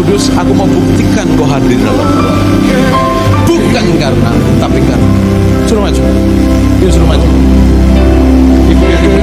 Kudus, aku mau buktikan Kau hadir dalam ruangan. Bukan karena, tapi karena. Suruh maju. Yuk suruh maju. Ibu yang ibu.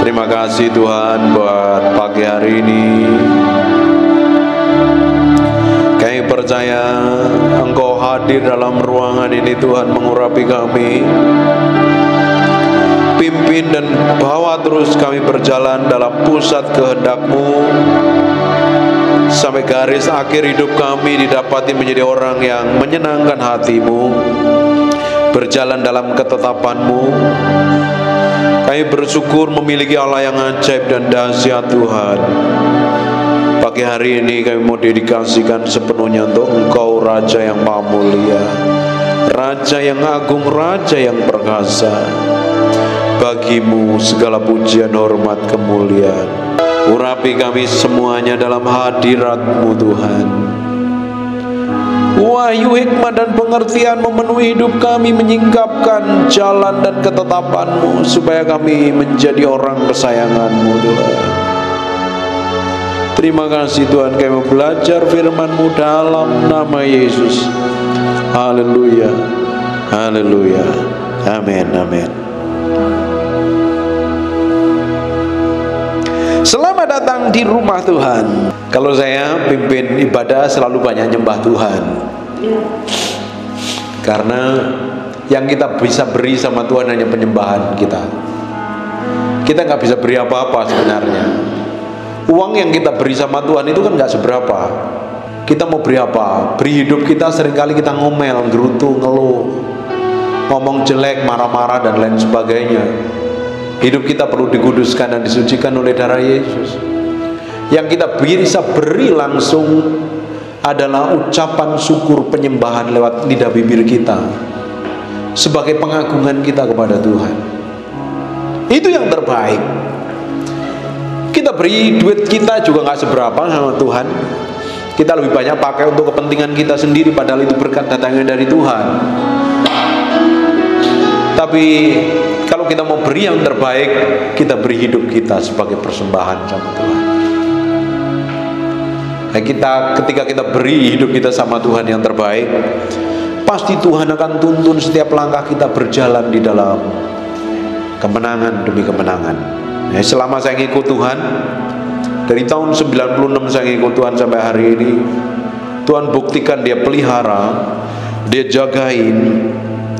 Terima kasih Tuhan buat pagi hari ini. Kami percaya Engkau hadir dalam ruangan ini Tuhan, mengurapi kami. Pimpin dan bawa terus kami berjalan dalam pusat kehendak-Mu, sampai garis akhir hidup kami didapati menjadi orang yang menyenangkan hati-Mu, berjalan dalam ketetapan-Mu. Kami bersyukur memiliki Allah yang ajaib dan dahsyat Tuhan. Pagi hari ini kami mau dedikasikan sepenuhnya untuk Engkau, Raja yang Maha Mulia, Raja yang agung, Raja yang perkasa. Bagi-Mu segala pujian, hormat, kemuliaan. Urapi kami semuanya dalam hadirat-Mu Tuhan. Wahyu, hikmat dan pengertian memenuhi hidup kami, menyingkapkan jalan dan ketetapan-Mu, supaya kami menjadi orang kesayangan-Mu Tuhan. Terima kasih Tuhan, kami belajar firman-Mu dalam nama Yesus. Haleluya, haleluya, amin, amin. Selamat datang di rumah Tuhan. Kalau saya pimpin ibadah selalu banyak nyembah Tuhan, karena yang kita bisa beri sama Tuhan hanya penyembahan kita. Kita nggak bisa beri apa-apa sebenarnya. Uang yang kita beri sama Tuhan itu kan nggak seberapa. Kita mau beri apa? Beri hidup kita, seringkali kita ngomel, gerutu, ngeluh, ngomong jelek, marah-marah dan lain sebagainya. Hidup kita perlu dikuduskan dan disucikan oleh darah Yesus. Yang kita bisa beri langsung adalah ucapan syukur, penyembahan lewat lidah bibir kita, sebagai pengagungan kita kepada Tuhan. Itu yang terbaik. Kita beri duit kita juga nggak seberapa sama Tuhan. Kita lebih banyak pakai untuk kepentingan kita sendiri, padahal itu berkat datangnya dari Tuhan. Tapi kalau kita mau beri yang terbaik, kita beri hidup kita sebagai persembahan sama Tuhan. Nah, ketika kita beri hidup kita sama Tuhan yang terbaik, pasti Tuhan akan tuntun setiap langkah kita berjalan di dalam kemenangan demi kemenangan. Nah, selama saya ngikut Tuhan, dari tahun 96 saya ngikut Tuhan sampai hari ini, Tuhan buktikan Dia pelihara, Dia jagain,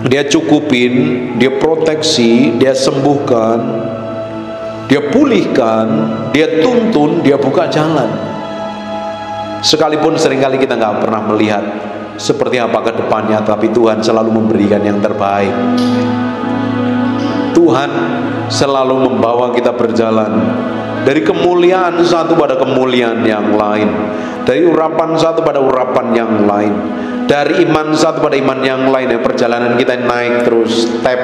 Dia cukupin, Dia proteksi, Dia sembuhkan, Dia pulihkan, Dia tuntun, Dia buka jalan. Sekalipun seringkali kita nggak pernah melihat seperti apa ke depannya, tapi Tuhan selalu memberikan yang terbaik. Tuhan selalu membawa kita berjalan dari kemuliaan satu pada kemuliaan yang lain, dari urapan satu pada urapan yang lain, dari iman satu pada iman yang lain. Yang perjalanan kita naik terus, step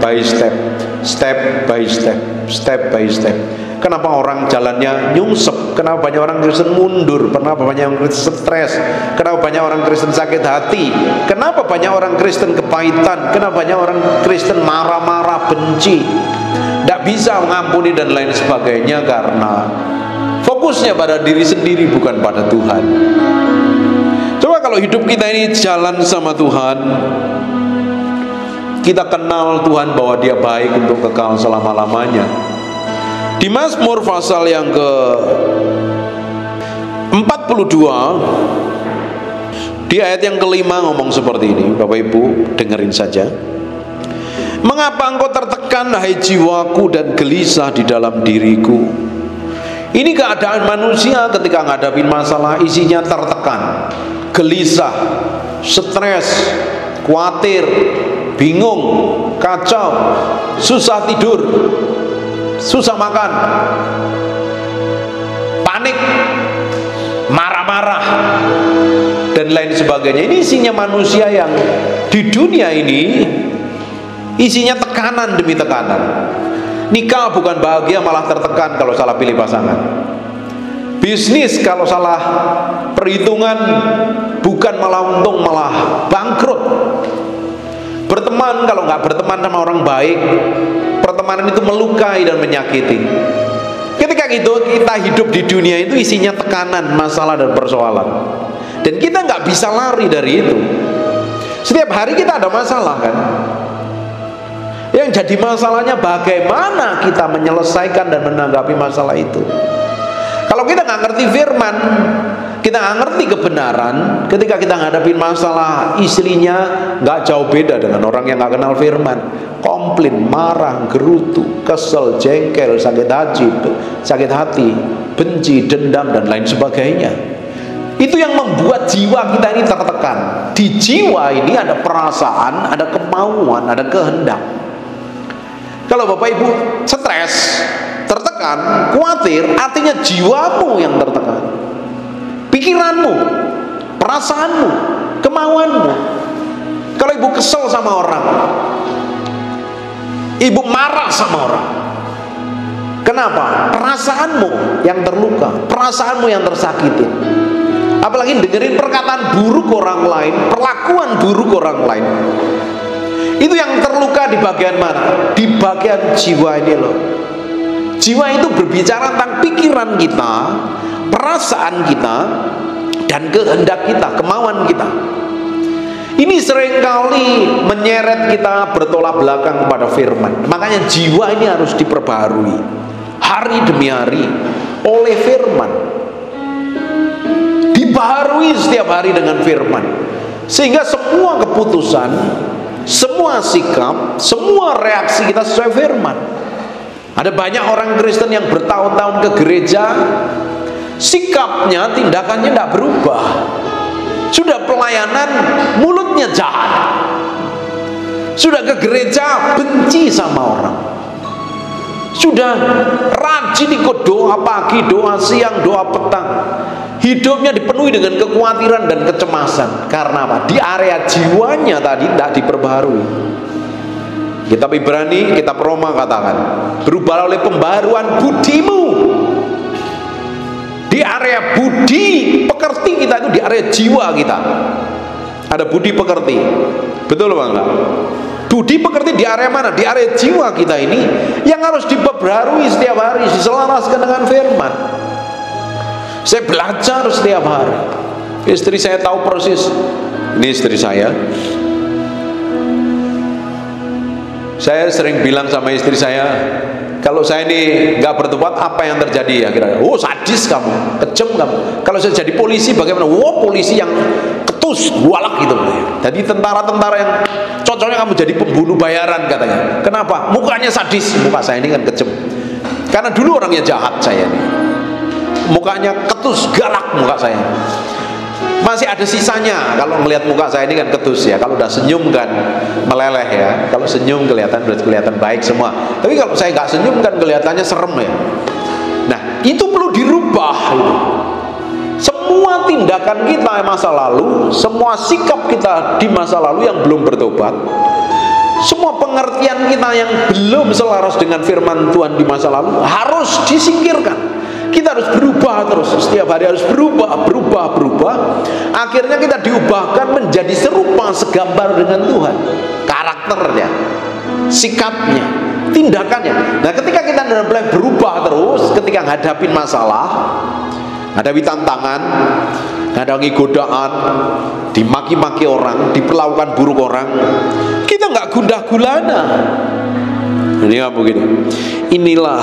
by step, step by step, step by step. Kenapa orang jalannya nyungsep? Kenapa banyak orang Kristen mundur? Kenapa banyak orang Kristen stres? Kenapa banyak orang Kristen sakit hati? Kenapa banyak orang Kristen kepahitan? Kenapa banyak orang Kristen marah-marah, benci, tidak bisa mengampuni dan lain sebagainya? Karena fokusnya pada diri sendiri, bukan pada Tuhan. Coba kalau Kalau hidup kita ini jalan sama Tuhan, kita kenal Tuhan bahwa Dia baik untuk kekal selama-lamanya. Di Mazmur pasal yang ke 42 di ayat yang kelima ngomong seperti ini. Bapak Ibu dengerin saja. Mengapa engkau tertekan, hai jiwaku, dan gelisah di dalam diriku? Ini keadaan manusia ketika menghadapi masalah, isinya tertekan, gelisah, stres, khawatir, bingung, kacau, susah tidur, susah makan, panik, marah-marah, dan lain sebagainya. Ini isinya manusia yang di dunia ini isinya tekanan demi tekanan. Nikah bukan bahagia, malah tertekan kalau salah pilih pasangan. Bisnis kalau salah perhitungan bukan malah untung, malah bangkrut. Berteman kalau nggak berteman sama orang baik, pertemanan itu melukai dan menyakiti. Ketika itu kita hidup di dunia itu isinya tekanan, masalah dan persoalan, dan kita nggak bisa lari dari itu. Setiap hari kita ada masalah kan. Yang jadi masalahnya bagaimana kita menyelesaikan dan menanggapi masalah itu. Kalau kita nggak ngerti firman, kita nggak ngerti kebenaran, ketika kita ngadapin masalah, istrinya nggak jauh beda dengan orang yang nggak kenal firman. Komplain, marah, gerutu, kesel, jengkel, sakit hati, benci, dendam, dan lain sebagainya. Itu yang membuat jiwa kita ini tertekan. Di jiwa ini ada perasaan, ada kemauan, ada kehendak. Kalau Bapak Ibu stres, tertekan, khawatir, artinya jiwamu yang tertekan. Pikiranmu, perasaanmu, kemauanmu. Kalau ibu kesel sama orang, ibu marah sama orang, kenapa? Perasaanmu yang terluka, perasaanmu yang tersakiti. Apalagi dengerin perkataan buruk orang lain, perlakuan buruk orang lain. Itu yang terluka di bagian mana? Di bagian jiwa ini loh. Jiwa itu berbicara tentang pikiran kita, perasaan kita, dan kehendak kita, kemauan kita. Ini seringkali menyeret kita bertolak belakang kepada firman. Makanya jiwa ini harus diperbaharui hari demi hari oleh firman. Dibaharui setiap hari dengan firman, sehingga semua keputusan, semua sikap, semua reaksi kita sesuai firman. Ada banyak orang Kristen yang bertahun-tahun ke gereja, sikapnya, tindakannya tidak berubah. Sudah pelayanan, mulutnya jahat. Sudah ke gereja, benci sama orang. Sudah rajin ikut doa pagi, doa siang, doa petang. Hidupnya dipenuhi dengan kekhawatiran dan kecemasan. Karena apa? Di area jiwanya tadi tidak diperbaharui. Kitab Ibrani, kitab Roma katakan, berubah oleh pembaharuan budimu. Di area budi pekerti kita itu, di area jiwa kita ada budi pekerti. Betul Bang? Budi pekerti di area mana? Di area jiwa kita ini yang harus diperbaharui setiap hari, diselaraskan dengan firman. Saya belajar setiap hari. Istri saya tahu persis. Ini istri saya. Saya sering bilang sama istri saya, kalau saya ini nggak bertobat, apa yang terjadi ya kira-kira? Oh, sadis kamu, kejam kamu. Kalau saya jadi polisi bagaimana? Oh, polisi yang ketus, galak gitu. Jadi tentara-tentara yang cocoknya kamu jadi pembunuh bayaran katanya. Kenapa? Mukanya sadis. Muka saya ini kan kejam. Karena dulu orangnya jahat saya ini. Mukanya ketus, galak muka saya. Masih ada sisanya kalau melihat muka saya ini kan ketus ya. Kalau udah senyum kan meleleh ya. Kalau senyum kelihatan baik semua. Tapi kalau saya nggak senyum kan kelihatannya serem ya. Nah itu perlu dirubah. Semua tindakan kita masa lalu, semua sikap kita di masa lalu yang belum bertobat, semua pengertian kita yang belum selaras dengan firman Tuhan di masa lalu harus disingkirkan. Kita harus berubah terus, setiap hari harus berubah. Akhirnya kita diubahkan menjadi serupa, segambar dengan Tuhan. Karakternya, sikapnya, tindakannya. Nah ketika kita mulai berubah terus, ketika ngadapin masalah, hadapi tantangan, ngadangi godaan, dimaki-maki orang, diperlakukan buruk orang, kita nggak gundah gulana. Ini apa begini? Inilah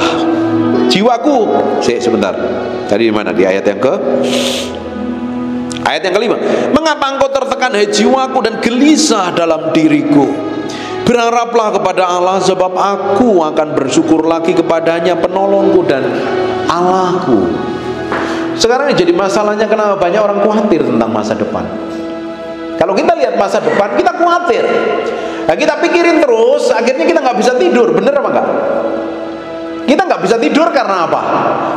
jiwaku. Sebentar. Tadi di mana? Di ayat yang kelima. Mengapa engkau tertekan hai jiwaku dan gelisah dalam diriku? Berharaplah kepada Allah, sebab aku akan bersyukur lagi kepadanya, penolongku dan Allahku. Sekarang jadi masalahnya, kenapa banyak orang khawatir tentang masa depan? Kalau kita lihat masa depan, kita khawatir. Nah, kita pikirin terus, akhirnya kita nggak bisa tidur. Bener apa enggak? Kita nggak bisa tidur karena apa?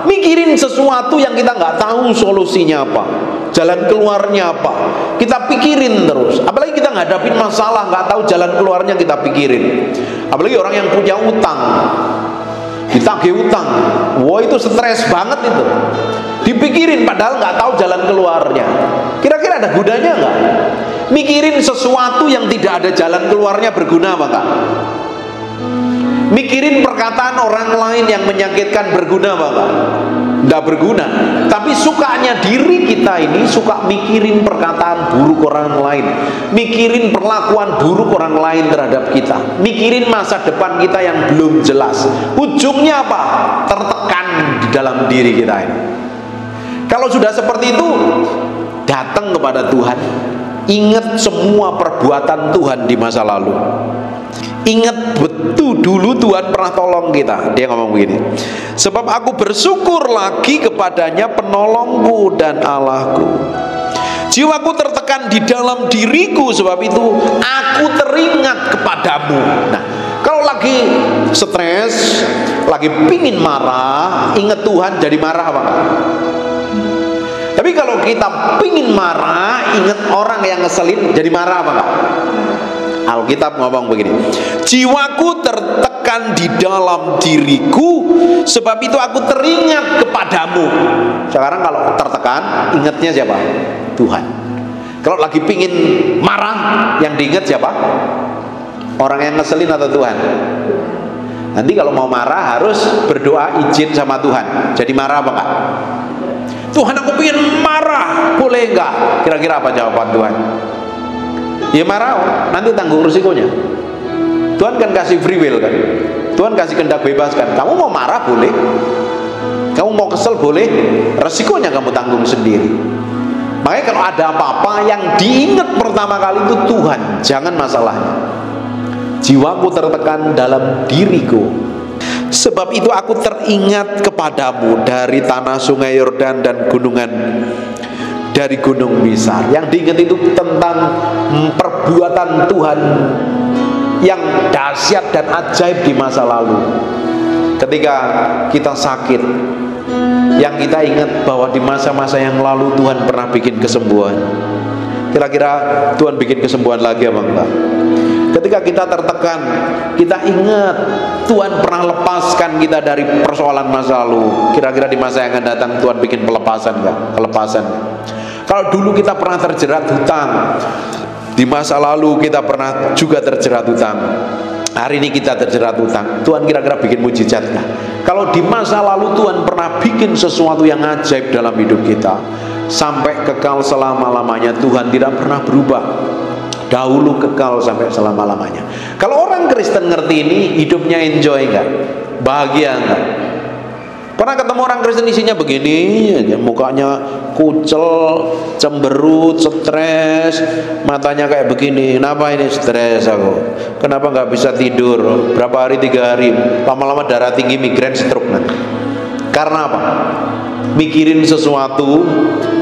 Mikirin sesuatu yang kita nggak tahu solusinya apa, jalan keluarnya apa. Kita pikirin terus. Apalagi kita ngadapin masalah, nggak tahu jalan keluarnya, kita pikirin. Apalagi orang yang punya utang, ditagih utang, wah itu stres banget itu. Dipikirin padahal nggak tahu jalan keluarnya. Kira-kira ada gunanya nggak? Mikirin sesuatu yang tidak ada jalan keluarnya berguna apa enggak? Mikirin perkataan orang lain yang menyakitkan berguna apa enggak? Enggak berguna. Tapi sukanya diri kita ini suka mikirin perkataan buruk orang lain, mikirin perlakuan buruk orang lain terhadap kita, mikirin masa depan kita yang belum jelas. Ujungnya apa? Tertekan di dalam diri kita ini. Kalau sudah seperti itu, datang kepada Tuhan. Ingat semua perbuatan Tuhan di masa lalu. Ingat betul dulu Tuhan pernah tolong kita. Dia ngomong begini, sebab aku bersyukur lagi kepadanya, penolongku dan Allahku. Jiwaku tertekan di dalam diriku, sebab itu aku teringat kepadamu. Nah, kalau lagi stres, lagi pingin marah, ingat Tuhan, jadi marah apa enggak? Tapi kalau kita pingin marah, ingat orang yang ngeselin, jadi marah apa enggak? Alkitab ngomong begini, jiwaku tertekan di dalam diriku, sebab itu aku teringat kepadamu. Sekarang kalau tertekan, ingatnya siapa? Tuhan. Kalau lagi pingin marah, yang diingat siapa? Orang yang ngeselin atau Tuhan? Nanti kalau mau marah harus berdoa izin sama Tuhan. Jadi marah apa enggak? Tuhan, aku pengen marah, boleh enggak? Kira-kira apa jawaban Tuhan? Ya marah, nanti tanggung risikonya. Tuhan kan kasih free will kan, Tuhan kasih kehendak bebas kan. Kamu mau marah boleh, kamu mau kesel boleh, resikonya kamu tanggung sendiri. Makanya kalau ada apa-apa yang diingat pertama kali itu Tuhan, jangan masalahnya. Jiwaku tertekan dalam diriku, sebab itu aku teringat kepadamu dari tanah sungai Yordan dan gunungan, dari gunung Misar. Yang diingat itu tentang perbuatan Tuhan yang dahsyat dan ajaib di masa lalu. Ketika kita sakit, yang kita ingat bahwa di masa-masa yang lalu Tuhan pernah bikin kesembuhan. Kira-kira Tuhan bikin kesembuhan lagi apa enggak? Ketika kita tertekan, kita ingat Tuhan pernah lepaskan kita dari persoalan masa lalu. Kira-kira di masa yang akan datang Tuhan bikin pelepasan enggak? Pelepasan. Kalau dulu kita pernah terjerat hutang, di masa lalu kita pernah juga terjerat hutang, hari ini kita terjerat hutang, Tuhan kira-kira bikin mujizat enggak? Kalau di masa lalu Tuhan pernah bikin sesuatu yang ajaib dalam hidup kita, sampai kekal selama-lamanya, Tuhan tidak pernah berubah. Dahulu kekal sampai selama-lamanya. Kalau orang Kristen ngerti ini, hidupnya enjoy enggak? Bahagia enggak? Pernah ketemu orang Kristen isinya begini aja, mukanya kucel, cemberut, stres, matanya kayak begini. Kenapa ini stres aku? Kenapa nggak bisa tidur? Berapa hari? 3 hari. Lama-lama darah tinggi, migrain, stroke nanti. Karena apa? Mikirin sesuatu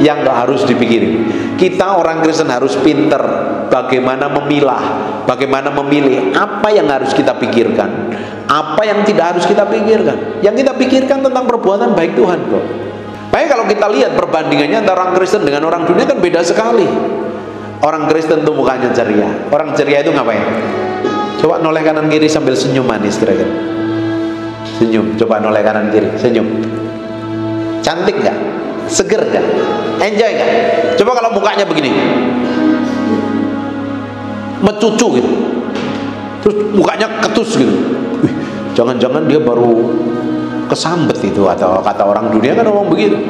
yang nggak harus dipikirin. Kita orang Kristen harus pinter bagaimana memilah, bagaimana memilih apa yang harus kita pikirkan, apa yang tidak harus kita pikirkan. Yang kita pikirkan tentang perbuatan baik Tuhan kok. Makanya kalau kita lihat perbandingannya antara orang Kristen dengan orang dunia kan beda sekali. Orang Kristen tuh mukanya ceria. Orang ceria itu ngapain? Coba noleh kanan kiri sambil senyum manis kira-kira. Senyum, coba noleh kanan kiri, senyum. Cantik gak? Seger gak? Enjoy gak? Coba kalau mukanya begini, mecucu gitu, terus mukanya ketus gitu. Wih, jangan-jangan dia baru kesambet itu, atau kata orang dunia kan ngomong begitu.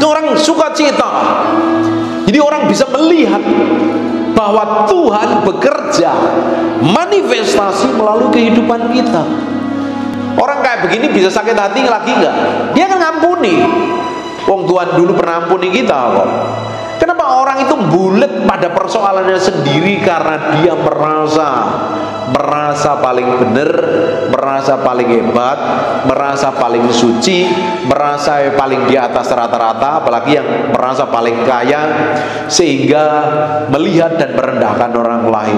orang sukacita. Jadi orang bisa melihat bahwa Tuhan bekerja manifestasi melalui kehidupan kita. Orang kayak begini bisa sakit hati lagi nggak? Dia kan ngampuni. Wong Tuhan dulu pernah ampuni kita kok. Kenapa orang itu bulet pada persoalannya sendiri? Karena dia merasa paling benar, merasa paling hebat, merasa paling suci, merasa paling di atas rata-rata, apalagi yang merasa paling kaya, sehingga melihat dan merendahkan orang lain.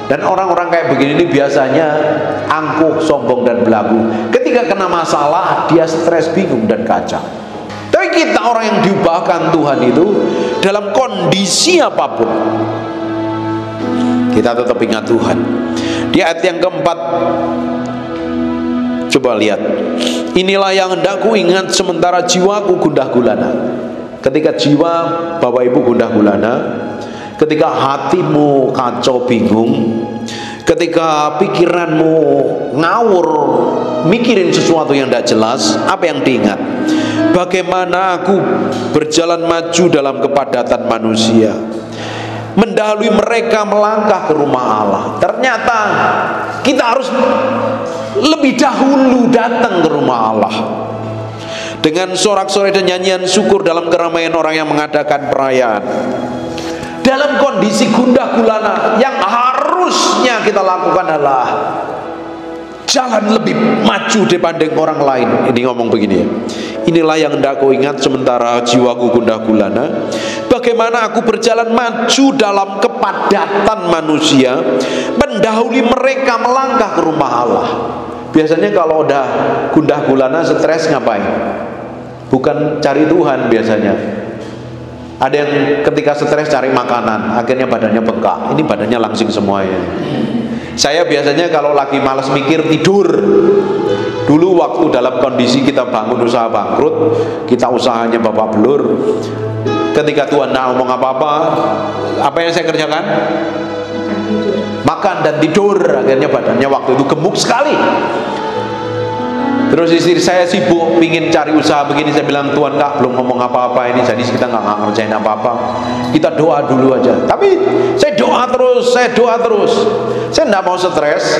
Dan orang-orang kayak begini ini biasanya angkuh, sombong, dan belagu. Ketika kena masalah, dia stres, bingung, dan kacau. Tapi kita orang yang diubahkan Tuhan itu dalam kondisi apapun, kita tetap ingat Tuhan. Di ayat yang keempat, coba lihat. Inilah yang hendak ku ingat sementara jiwaku gundah gulana. Ketika jiwa Bapak Ibu gundah gulana, ketika hatimu kacau bingung, ketika pikiranmu ngawur, mikirin sesuatu yang tidak jelas, apa yang diingat? Bagaimana aku berjalan maju dalam kepadatan manusia, mendahului mereka melangkah ke rumah Allah. Ternyata kita harus lebih dahulu datang ke rumah Allah dengan sorak-sorai dan nyanyian syukur dalam keramaian orang yang mengadakan perayaan. Dalam kondisi gundah gulana, yang harusnya kita lakukan adalah jalan lebih maju dibanding orang lain. Ini ngomong begini ya. Inilah yang hendak ku ingat sementara jiwaku gundah gulana, bagaimana aku berjalan maju dalam kepadatan manusia, mendahului mereka melangkah ke rumah Allah. Biasanya kalau udah gundah gulana, stres, ngapain? Bukan cari Tuhan biasanya. Ada yang ketika stres cari makanan, akhirnya badannya bengkak. Ini badannya langsing semuanya. Saya biasanya kalau lagi malas mikir, tidur. Dulu waktu dalam kondisi kita bangun usaha bangkrut, kita usahanya babak belur, ketika Tuhan nak ngomong apa-apa, apa yang saya kerjakan? Makan dan tidur. Akhirnya badannya waktu itu gemuk sekali. Terus istri saya sibuk pingin cari usaha begini. Saya bilang, Tuhan Kak belum ngomong apa-apa ini, jadi kita nggak ngerjain apa-apa. Kita doa dulu aja. Tapi saya doa terus. Saya nggak mau stres,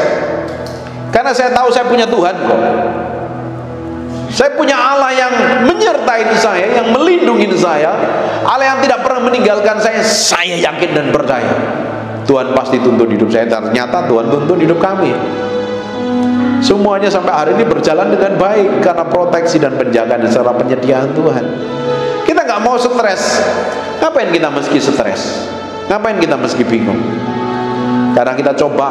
karena saya tahu saya punya Tuhan kok. Saya punya Allah yang menyertai saya, yang melindungi saya, Allah yang tidak pernah meninggalkan saya. Saya yakin dan percaya Tuhan pasti tuntun hidup saya. Ternyata Tuhan tuntun hidup kami. Semuanya sampai hari ini berjalan dengan baik karena proteksi dan penjagaan serta penyediaan Tuhan. Kita nggak mau stres. Ngapain kita meski stres? Ngapain kita meski bingung? Karena kita coba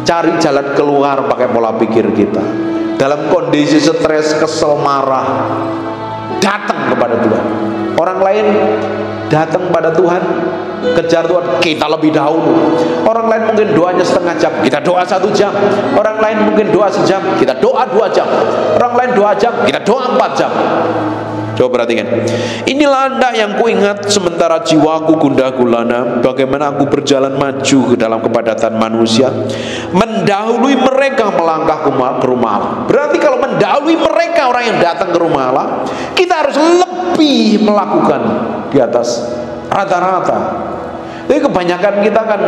cari jalan keluar pakai pola pikir kita. Dalam kondisi stres, kesel, marah, datang kepada Tuhan. Orang lain datang pada Tuhan, kejar Tuhan, kita lebih dahulu. Orang lain mungkin doanya setengah jam, kita doa 1 jam. Orang lain mungkin doa sejam, kita doa 2 jam. Orang lain 2 jam, kita doa 4 jam. Coba perhatikan. Inilah hendak yang kuingat sementara jiwaku gundah gulana, bagaimana aku berjalan maju ke dalam kepadatan manusia, mendahului mereka melangkah ke rumah Allah. Berarti kalau mendahului mereka, orang yang datang ke rumah Allah, kita harus lebih melakukan di atas rata-rata. Jadi kebanyakan kita kan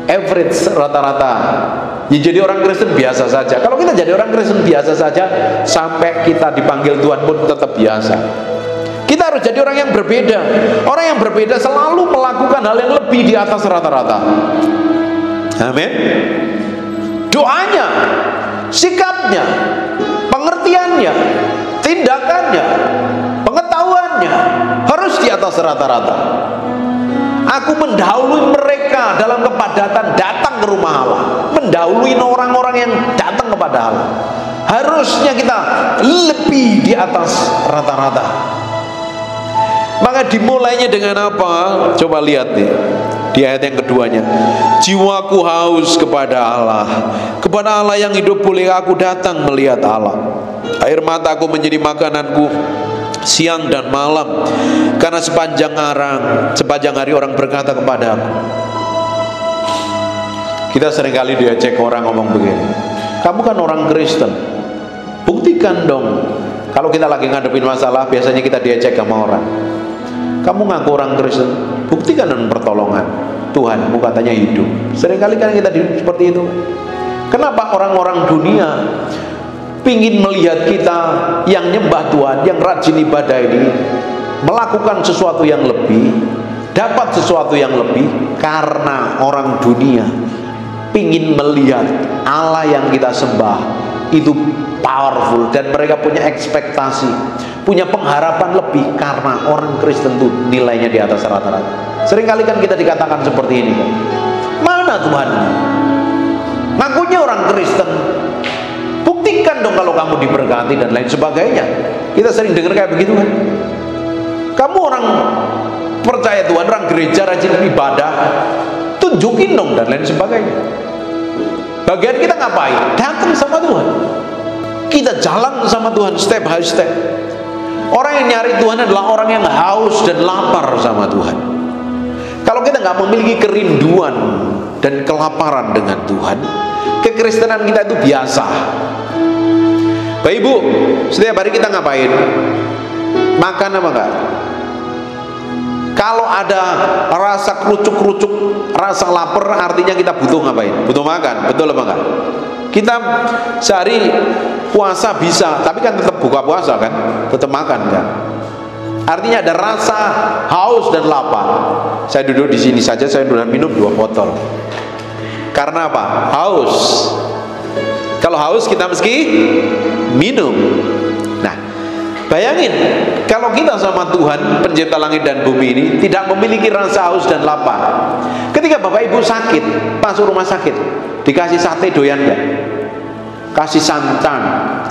average, rata-rata. Ya, jadi orang Kristen biasa saja. Kalau kita jadi orang Kristen biasa saja, sampai kita dipanggil Tuhan pun tetap biasa. Kita harus jadi orang yang berbeda. Orang yang berbeda selalu melakukan hal yang lebih di atas rata-rata. Amin. Doanya, sikapnya, pengertiannya, tindakannya, pengetahuannya harus di atas rata-rata. Aku mendahului mereka dalam kepadatan datang ke rumah Allah, mendahului orang-orang yang datang kepada Allah. Harusnya kita lebih di atas rata-rata. Maka dimulainya dengan apa? Coba lihat nih di ayat yang keduanya. Jiwaku haus kepada Allah yang hidup, boleh aku datang melihat Allah. Air mataku menjadi makananku siang dan malam, karena sepanjang hari orang berkata kepada aku. Kita seringkali diajak orang ngomong begini, kamu kan orang Kristen, buktikan dong Kalau kita lagi ngadepin masalah, biasanya kita diejek sama orang. Kamu ngaku orang Kristen, buktikan dengan pertolongan. Tuhanmu katanya hidup. Seringkali kan kita seperti itu. Kenapa orang-orang dunia pingin melihat kita yang nyembah Tuhan, yang rajin ibadah ini melakukan sesuatu yang lebih, dapat sesuatu yang lebih? Karena orang dunia pingin melihat Allah yang kita sembah itu powerful, dan mereka punya ekspektasi, punya pengharapan lebih karena orang Kristen itu nilainya di atas rata-rata. Seringkali kan kita dikatakan seperti ini kan, mana Tuhan? Ngakunya orang Kristen, buktikan dong kalau kamu diberkati dan lain sebagainya. Kita sering dengar kayak begitu kan. Kamu orang percaya Tuhan, orang gereja, rajin ibadah, tunjukin dong dan lain sebagainya. Bagian kita ngapain? Datang sama Tuhan. Kita jalan sama Tuhan step by step. Orang yang nyari Tuhan adalah orang yang haus dan lapar sama Tuhan. Kalau kita nggak memiliki kerinduan dan kelaparan dengan Tuhan, kekristenan kita itu biasa. Bapak Ibu, setiap hari kita ngapain? Makan apa enggak? Kalau ada rasa kerucuk-kerucuk, rasa lapar, artinya kita butuh ngapain? Butuh makan, betul apa enggak? Kita sehari puasa bisa, tapi kan tetap buka puasa kan? Tetap makan kan? Artinya ada rasa haus dan lapar. Saya duduk di sini saja, saya sudah minum 2 botol. Karena apa? Haus. Kalau haus kita mesti minum. Nah, bayangin kalau kita sama Tuhan pencipta langit dan bumi ini tidak memiliki rasa haus dan lapar. Ketika Bapak Ibu sakit, masuk rumah sakit, dikasih sate doyan enggak? Kasih santan,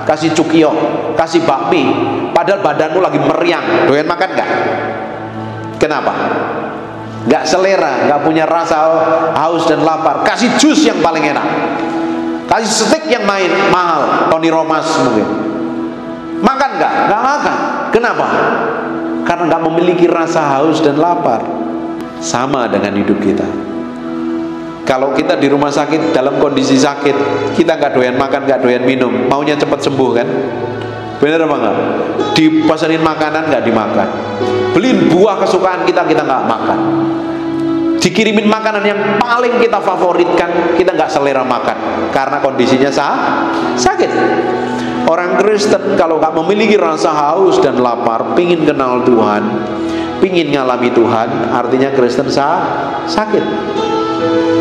kasih cukiyok, kasih bakmi, padahal badanmu lagi meriang, doyan makan enggak? Kenapa? Enggak selera, enggak punya rasa haus dan lapar. Kasih jus yang paling enak, kasih steak yang mahal, Tony Romas mungkin, makan enggak? Enggak makan. Kenapa? Karena enggak memiliki rasa haus dan lapar. Sama dengan hidup kita. Kalau kita di rumah sakit, dalam kondisi sakit, kita nggak doyan makan, nggak doyan minum, maunya cepat sembuh kan? Bener apa enggak? Dipesenin makanan nggak dimakan, beliin buah kesukaan kita nggak makan, dikirimin makanan yang paling kita favoritkan, kita nggak selera makan karena kondisinya sakit. Orang Kristen kalau nggak memiliki rasa haus dan lapar, pingin kenal Tuhan, pingin ngalami Tuhan, artinya Kristen sakit.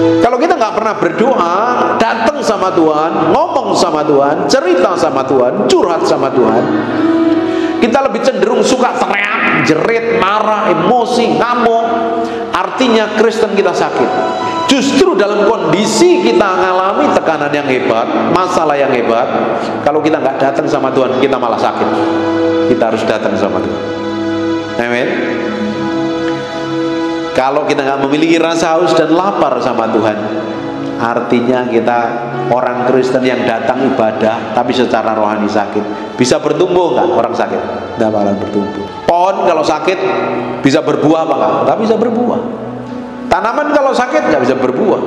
Kalau kita nggak pernah berdoa, datang sama Tuhan, ngomong sama Tuhan, cerita sama Tuhan, curhat sama Tuhan, kita lebih cenderung suka teriak, jerit, marah, emosi, ngamuk. Artinya Kristen kita sakit. Justru dalam kondisi kita mengalami tekanan yang hebat, masalah yang hebat, kalau kita nggak datang sama Tuhan, kita malah sakit. Kita harus datang sama Tuhan. Amin. Kalau kita nggak memiliki rasa haus dan lapar sama Tuhan, artinya kita orang Kristen yang datang ibadah tapi secara rohani sakit. Bisa bertumbuh nggak orang sakit? Nggak bakalan bertumbuh. Pohon kalau sakit bisa berbuah apa nggak? Nggak bisa berbuah. Tanaman kalau sakit nggak bisa berbuah.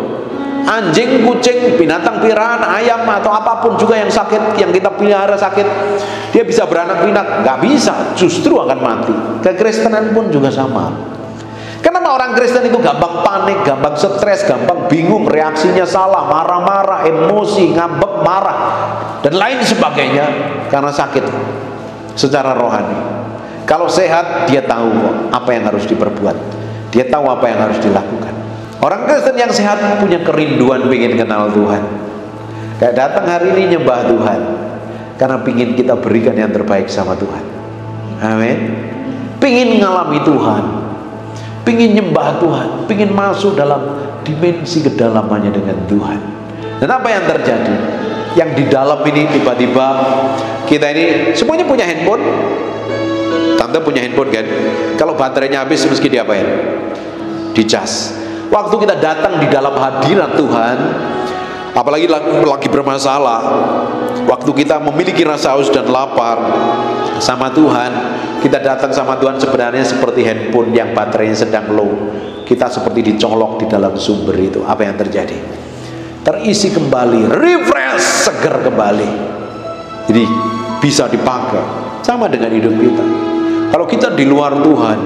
Anjing, kucing, binatang peliharaan, ayam atau apapun juga yang sakit, yang kita pelihara sakit, dia bisa beranak pinak? Nggak bisa, justru akan mati. Kekristenan pun juga sama. Kenapa orang Kristen itu gampang panik, gampang stres, gampang bingung, reaksinya salah, marah-marah, emosi, ngambek, marah, dan lain sebagainya? Karena sakit secara rohani. Kalau sehat, dia tahu kok apa yang harus diperbuat, dia tahu apa yang harus dilakukan. Orang Kristen yang sehat punya kerinduan pengen kenal Tuhan. Kayak datang hari ini nyembah Tuhan karena pingin kita berikan yang terbaik sama Tuhan. Amin. Pingin ngalami Tuhan, pingin nyembah Tuhan, pingin masuk dalam dimensi kedalamannya dengan Tuhan. Dan apa yang terjadi? Yang di dalam ini tiba-tiba kita ini semuanya punya handphone. Tante punya handphone kan? Kalau baterainya habis mesti diapain? Dicas. Waktu kita datang di dalam hadirat Tuhan, apalagi lagi bermasalah, waktu kita memiliki rasa haus dan lapar sama Tuhan, kita datang sama Tuhan sebenarnya seperti handphone yang baterainya sedang low. Kita seperti dicolok di dalam sumber itu. Apa yang terjadi? Terisi kembali, refresh, segar kembali. Jadi bisa dipakai. Sama dengan hidup kita. Kalau kita di luar Tuhan,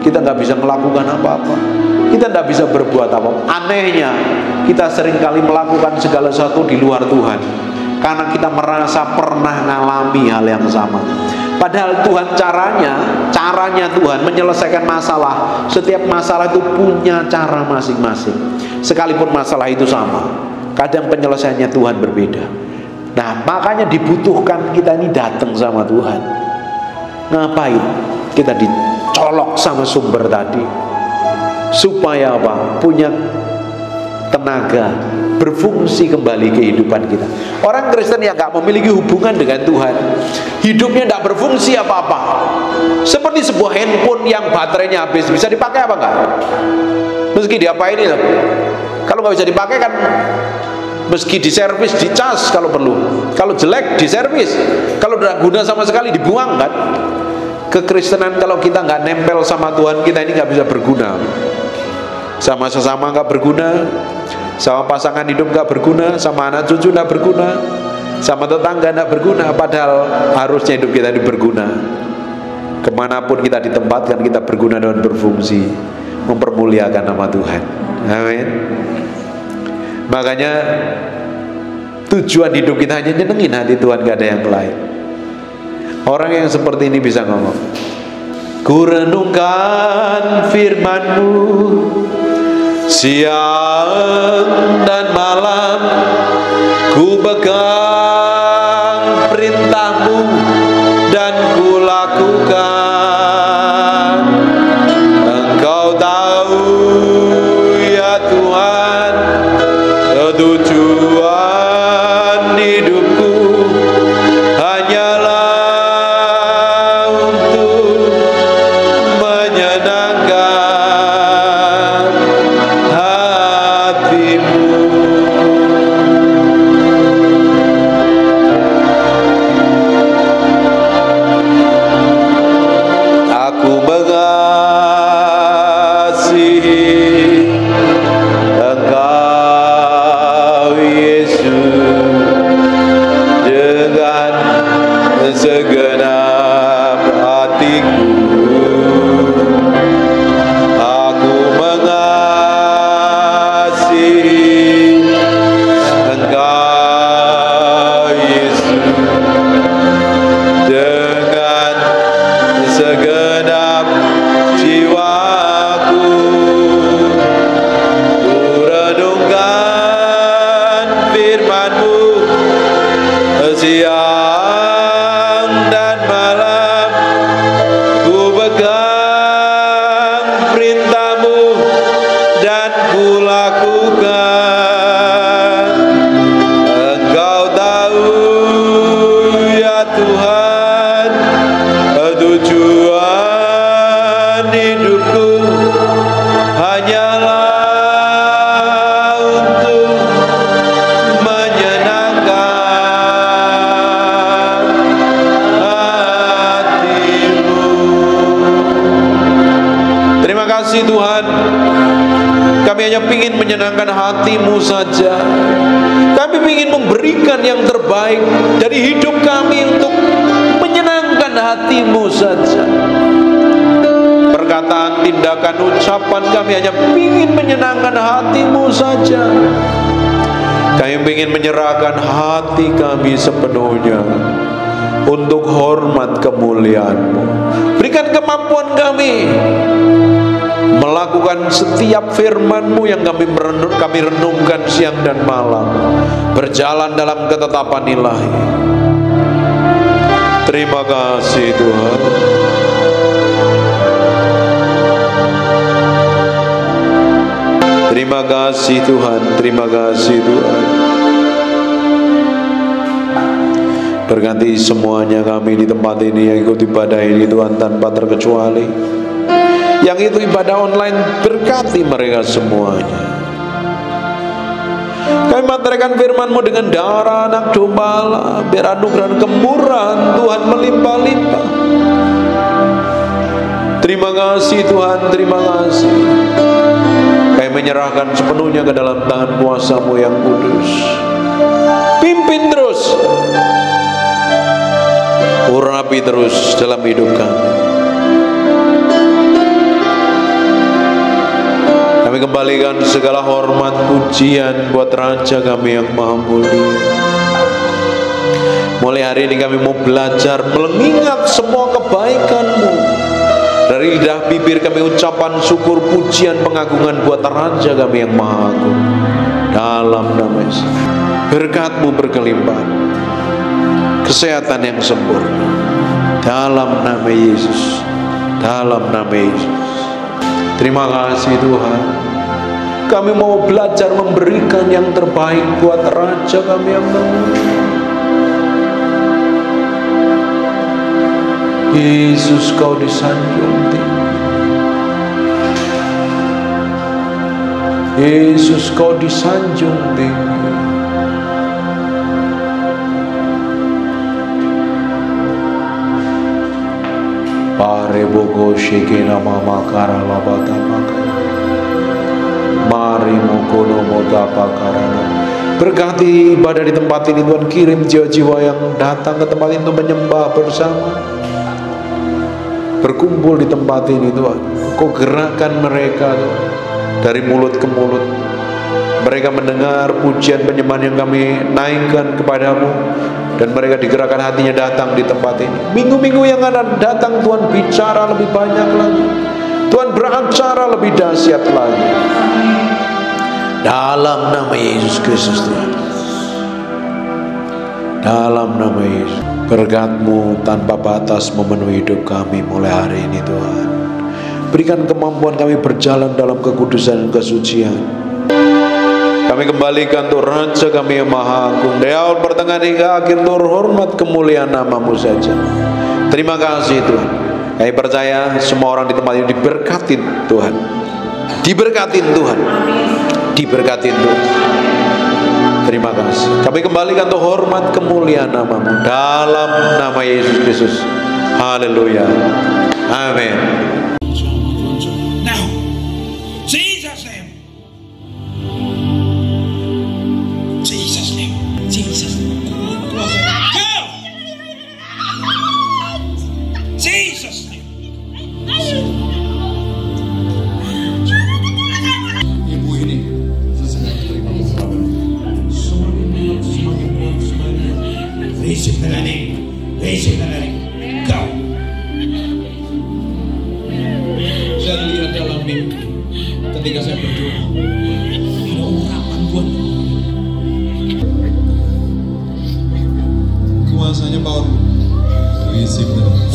kita nggak bisa melakukan apa-apa. Kita nggak bisa berbuat apa-apa. Anehnya, kita seringkali melakukan segala sesuatu di luar Tuhan, karena kita merasa pernah mengalami hal yang sama. Padahal Tuhan caranya Tuhan menyelesaikan masalah. Setiap masalah itu punya cara masing-masing. Sekalipun masalah itu sama, kadang penyelesaiannya Tuhan berbeda. Nah, makanya dibutuhkan kita ini datang sama Tuhan. Ngapain? Kita dicolok sama sumber tadi, supaya apa? Punya tenaga, berfungsi kembali kehidupan kita. Orang Kristen yang gak memiliki hubungan dengan Tuhan, hidupnya gak berfungsi apa-apa. Seperti sebuah handphone yang baterainya habis, bisa dipakai apa enggak? Meski diapain itu? Kalau nggak bisa dipakai kan, meski diservis, dicas kalau perlu. Kalau jelek diservis, kalau tidak guna sama sekali dibuang kan. Kekristenan kalau kita nggak nempel sama Tuhan, kita ini nggak bisa berguna. Sama sesama nggak berguna, sama pasangan hidup nggak berguna, sama anak cucu nggak berguna, sama tetangga nggak berguna. Padahal harusnya hidup kita ini berguna. Kemanapun kita ditempatkan, kita berguna dan berfungsi, mempermuliakan nama Tuhan. Amin. Makanya tujuan hidup kita hanya nyenengin hati Tuhan, gak ada yang lain. Orang yang seperti ini bisa ngomong, ku renungkan firman-Mu siang dan malam, ku pegang perintah-Mu dan ku lakukan. Engkau tahu ya Tuhan, tujuan hidupku hanyalah untuk menyenangkan hati-Mu. Aku mengasihi Engkau Yesus dengan segenap hatiku. Aku mengasihi Engkau Yesus dengan segenap jiwaku. Ku renungkan firman-Mu siang dan malam, ku pegang perintah-Mu dan ku lakukan. Engkau tahu ya Tuhan, tujuan hidupku hanyalah untuk menyenangkan hati-Mu. Terima kasih Tuhan, kami hanya ingin menyenangkan hati-Mu saja. Kami ingin memberikan yang terbaik dari hidup kami untuk menyenangkan hati-Mu saja. Perkataan, tindakan, ucapan kami hanya ingin menyenangkan hati-Mu saja. Kami ingin menyerahkan hati kami sepenuhnya untuk hormat kemuliaan-Mu. Berikan kemampuan kami melakukan setiap firman-Mu yang kami renungkan siang dan malam, berjalan dalam ketetapan ilahi. Terima kasih Tuhan. Terima kasih Tuhan, terima kasih Tuhan. Berganti semuanya kami di tempat ini yang ikut ibadah ini Tuhan, tanpa terkecuali. Yang itu ibadah online, berkati mereka semuanya. Kami materikan firman-Mu dengan darah anak domba, biar anugerah dan kemurahan Tuhan melimpah-limpah. Terima kasih Tuhan, terima kasih. Kami menyerahkan sepenuhnya ke dalam tangan kuasa-Mu yang kudus. Pimpin terus, urapi terus dalam hidup kami. Kami kembalikan segala hormat pujian buat Raja kami yang maha mulia. Mulai hari ini kami mau belajar mengingat semua kebaikan-Mu. Dari lidah bibir kami ucapan syukur, pujian, pengagungan buat Raja kami yang maha agung. Dalam nama Yesus, berkat-Mu berkelimpahan, kesehatan yang sempurna. Dalam nama Yesus, dalam nama Yesus. Terima kasih Tuhan. Kami mau belajar memberikan yang terbaik buat Raja kami yang mulia. Yesus, Kau disanjung tinggi. Yesus, Kau disanjung tinggi. Pare bogo shekena mama kara labata maka. Mari mokono motapa karana. Berkati ibadah di tempat ini Tuhan. Kirim jiwa-jiwa yang datang ke tempat ini untuk menyembah bersama, berkumpul di tempat ini Tuhan. Kau gerakkan mereka Tuhan, dari mulut ke mulut. Mereka mendengar pujian penyembahan yang kami naikkan kepadamu, dan mereka digerakkan hatinya datang di tempat ini. Minggu-minggu yang akan datang Tuhan bicara lebih banyak lagi, Tuhan beracara lebih dahsyat lagi. Dalam nama Yesus Kristus Tuhan, dalam nama Yesus, berkat-Mu tanpa batas memenuhi hidup kami mulai hari ini Tuhan. Berikan kemampuan kami berjalan dalam kekudusan dan kesucian. Kami kembalikan untuk Raja kami yang maha agung, dari awal pertengahan hingga akhir, untuk hormat kemuliaan nama-Mu saja. Terima kasih Tuhan. Kami percaya semua orang di tempat ini diberkatin Tuhan, diberkatin Tuhan, diberkatin Tuhan. Terima kasih. Kami kembalikan untuk hormat kemuliaan nama-Mu dalam nama Yesus Kristus. Haleluya. Amin. Now, Jesus name. Jesus name. Jesus name. Go. Jesus name. Ibu ini receive the name. Receive the name. Go. Saya lihat dalam mimpi ketika saya berdoa, ada urapan Tuhan. Kuasanya power. Receive the name.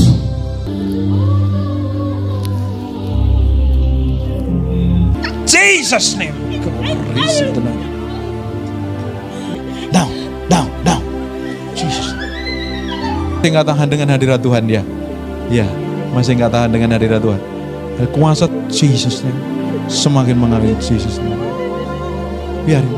Jesus name. Receive the name. Down. Jesus. Masih nggak tahan dengan hadirat Tuhan ya? Ya, masih nggak tahan dengan hadirat Tuhan. Kuasa Jesus name semakin mengalir. Jesus name. Biarin.